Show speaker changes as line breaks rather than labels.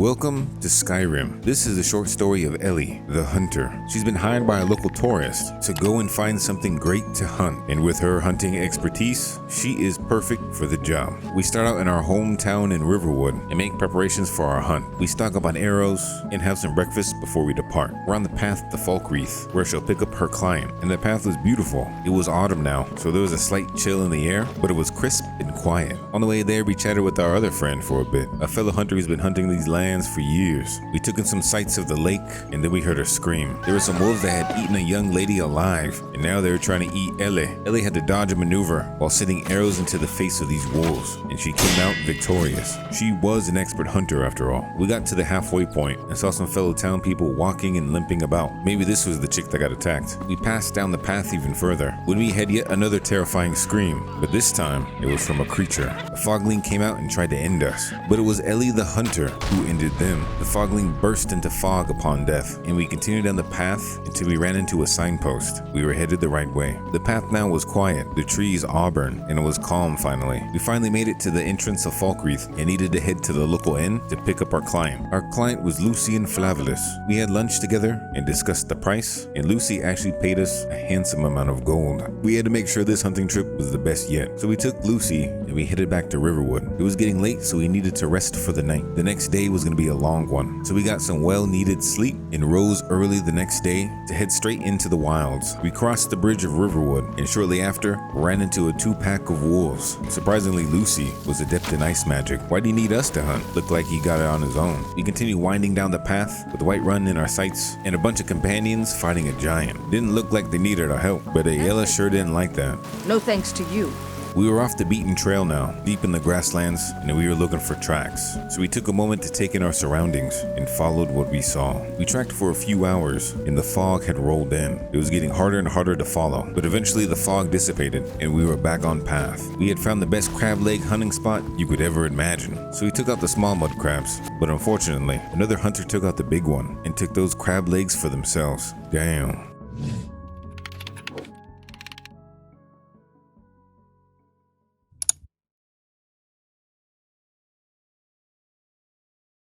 Welcome to Skyrim. This is the short story of Ellie, the hunter. She's been hired by a local tourist to go and find something great to hunt, and with her hunting expertise, she is perfect for the job. We start out in our hometown in Riverwood and make preparations for our hunt. We stock up on arrows and have some breakfast before we depart. We're on the path to Falkreath, where she'll pick up her client, and the path was beautiful. It was autumn now, so there was a slight chill in the air, but it was crisp and quiet. On the way there, we chatted with our other friend for a bit, a fellow hunter who's been hunting these lands for years. We took in some sights of the lake, and then we heard her scream. There were some wolves that had eaten a young lady alive, and now they were trying to eat Ellie. Ellie had to dodge a maneuver while sending arrows into the face of these wolves, and she came out victorious. She was an expert hunter after all. We got to the halfway point and saw some fellow town people walking and limping about. Maybe this was the chick that got attacked. We passed down the path even further when we had yet another terrifying scream, but this time it was from a creature. A fogling came out and tried to end us, but it was Ellie the hunter who ended them. The fogling burst into fog upon death, and we continued down the path until we ran into a signpost. We were headed the right way. The path now was quiet, the trees auburn, and it was calm finally. We finally made it to the entrance of Falkreath and needed to head to the local inn to pick up our client. Our client was Lucy and Flavius. We had lunch together and discussed the price, and Lucy actually paid us a handsome amount of gold. We had to make sure this hunting trip was the best yet, so we took Lucy and we headed back to Riverwood. It was getting late, so we needed to rest for the night. The next day was going to be a long one, so we got some well-needed sleep and rose early the next day to head straight into the wilds. We crossed the bridge of Riverwood and shortly after ran into a two-pack of wolves. Surprisingly, Lucy was adept in ice magic. Why do you need us to hunt? Looked like he got it on his own. We continued winding down the path with Whiterun in our sights and a bunch of companions fighting a giant. Didn't look like they needed our help, but Ayala sure didn't like that.
No thanks to you.
We were off the beaten trail now, deep in the grasslands, and we were looking for tracks. So we took a moment to take in our surroundings and followed what we saw. We tracked for a few hours, and the fog had rolled in. It was getting harder and harder to follow, but eventually the fog dissipated, and we were back on path. We had found the best crab leg hunting spot you could ever imagine. So we took out the small mud crabs, but unfortunately, another hunter took out the big one and took those crab legs for themselves. Damn.